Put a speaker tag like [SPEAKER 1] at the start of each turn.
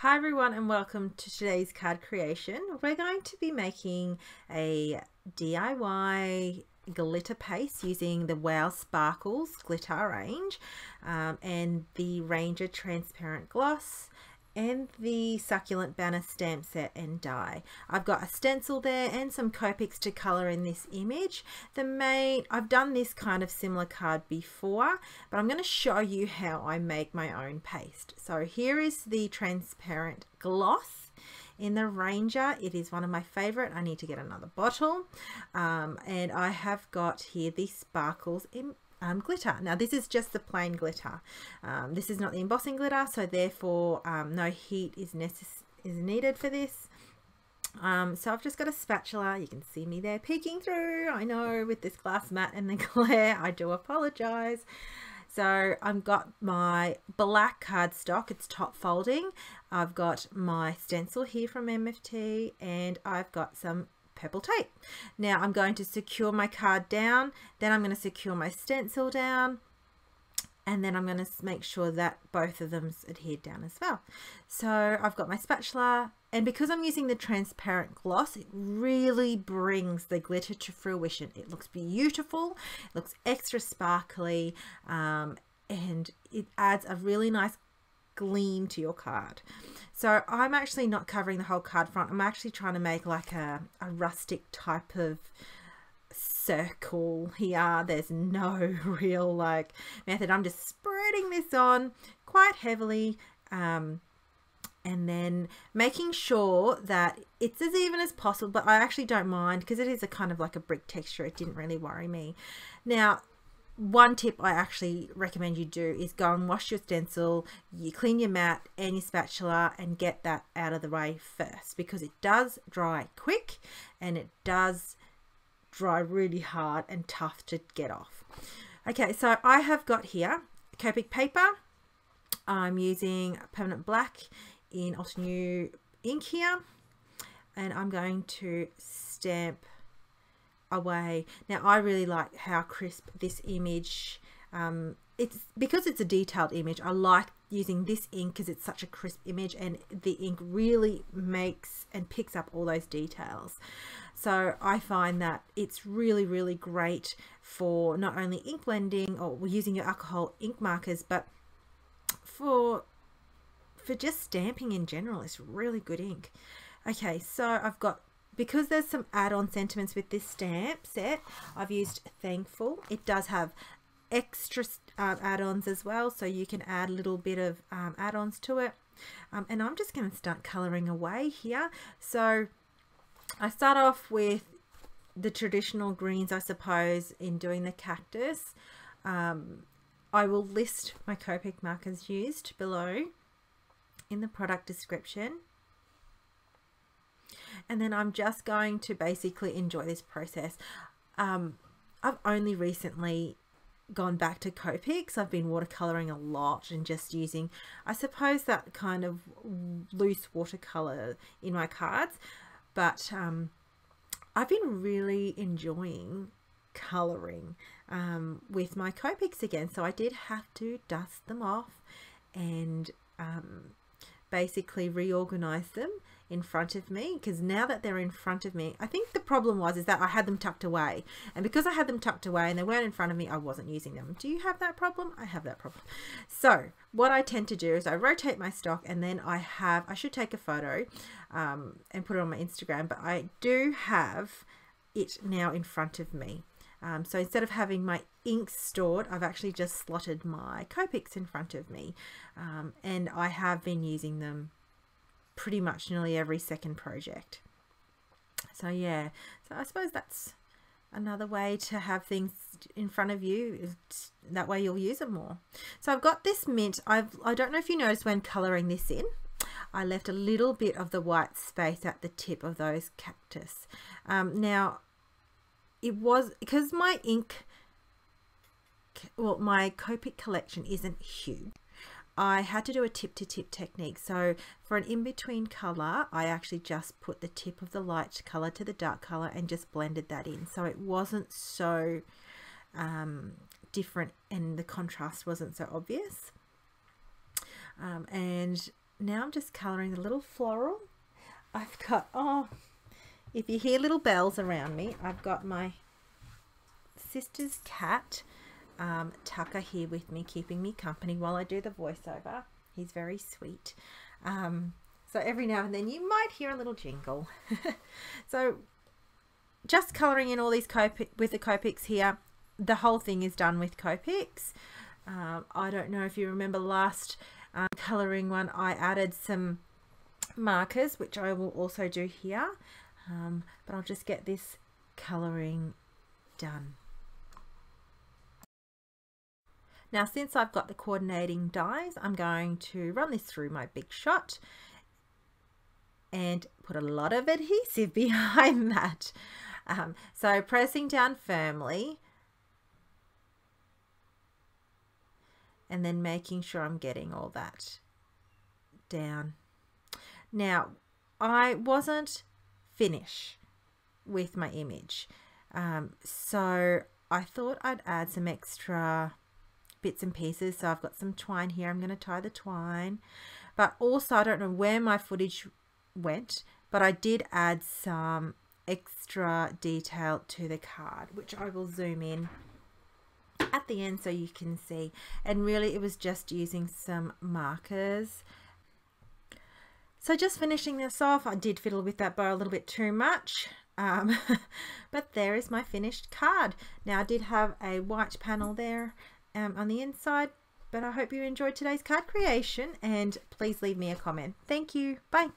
[SPEAKER 1] Hi everyone and welcome to today's card creation. We're going to be making a DIY glitter paste using the Wow Sparkles glitter range and the Ranger transparent gloss and the succulent banner stamp set and die. I've got a stencil there and some Copics to color in this image. I've done this kind of similar card before, but I'm going to show you how I make my own paste. So here is the transparent gloss in the Ranger. It is one of my favorite. I need to get another bottle. And I have got here the sparkles in glitter. Now this is just the plain glitter. This is not the embossing glitter, so therefore no heat is needed for this. So I've just got a spatula. You can see me there peeking through. I know, with this glass mat and the glare, I do apologize. So I've got my black cardstock, it's top folding. I've got my stencil here from MFT, and I've got some purple tape. Now I'm going to secure my card down, then I'm going to secure my stencil down, and then I'm going to make sure that both of them's adhered down as well. So I've got my spatula, and because I'm using the transparent gloss, it really brings the glitter to fruition. It looks beautiful, it looks extra sparkly, and it adds a really nice gleam to your card. So I'm actually not covering the whole card front. I'm actually trying to make like a rustic type of circle here. There's no real like method. I'm just spreading this on quite heavily, and then making sure that it's as even as possible, but I actually don't mind because it is a kind of like a brick texture. It didn't really worry me. Now, one tip I actually recommend you do is go and wash your stencil, you clean your mat and your spatula, and get that out of the way first, because it does dry quick and it does dry really hard and tough to get off. Okay, so I have got here Copic paper. I'm using permanent black in Altenew ink here, and I'm going to stamp away. Now I really like how crisp this image, it's because it's a detailed image. I like using this ink because it's such a crisp image, and the ink really makes and picks up all those details. So I find that it's really great for not only ink blending or using your alcohol ink markers, but for just stamping in general. It's really good ink. Okay, so I've got, because there's some add-on sentiments with this stamp set, I've used Thankful. It does have extra add-ons as well, so you can add a little bit of add-ons to it. And I'm just going to start colouring away here. So I start off with the traditional greens, I suppose, in doing the cactus. I will list my Copic markers used below in the product description. And then I'm just going to basically enjoy this process. I've only recently gone back to Copics. I've been watercoloring a lot and just using, I suppose, that kind of loose watercolor in my cards. But I've been really enjoying coloring with my Copics again. So I did have to dust them off and basically reorganize them in front of me, because now that they're in front of me, I think the problem is that I had them tucked away, and because I had them tucked away and they weren't in front of me, I wasn't using them. Do you have that problem? I have that problem. So what I tend to do is I rotate my stock, and then I should take a photo and put it on my Instagram, but I do have it now in front of me. So instead of having my ink stored, I've actually just slotted my Copics in front of me, and I have been using them pretty much nearly every second project. So yeah, so I suppose that's another way to have things in front of you. That way you'll use them more. So I've got this mint. I don't know if you noticed when coloring this in, I left a little bit of the white space at the tip of those cactus. Now it was because my my Copic collection isn't huge. I had to do a tip to tip technique. So for an in-between color, I actually just put the tip of the light color to the dark color and just blended that in. So it wasn't so different, and the contrast wasn't so obvious. And now I'm just colouring the little floral. I've got, oh, if you hear little bells around me, I've got my sister's cat, Tucker, here with me, keeping me company while I do the voiceover. He's very sweet. So every now and then you might hear a little jingle. So just colouring in all these with the Copics here. The whole thing is done with Copics. I don't know if you remember last colouring one, I added some markers, which I will also do here. But I'll just get this colouring done. Now, since I've got the coordinating dies, I'm going to run this through my Big Shot and put a lot of adhesive behind that. So pressing down firmly and then making sure I'm getting all that down. Now, I wasn't finished with my image, so I thought I'd add some extra bits and pieces. So I've got some twine here. I'm going to tie the twine, but also I don't know where my footage went, but I did add some extra detail to the card, which I will zoom in at the end so you can see. And really it was just using some markers. So just finishing this off, I did fiddle with that bow a little bit too much, but there is my finished card. Now I did have a white panel there on the inside, but I hope you enjoyed today's card creation, and please leave me a comment. Thank you. Bye.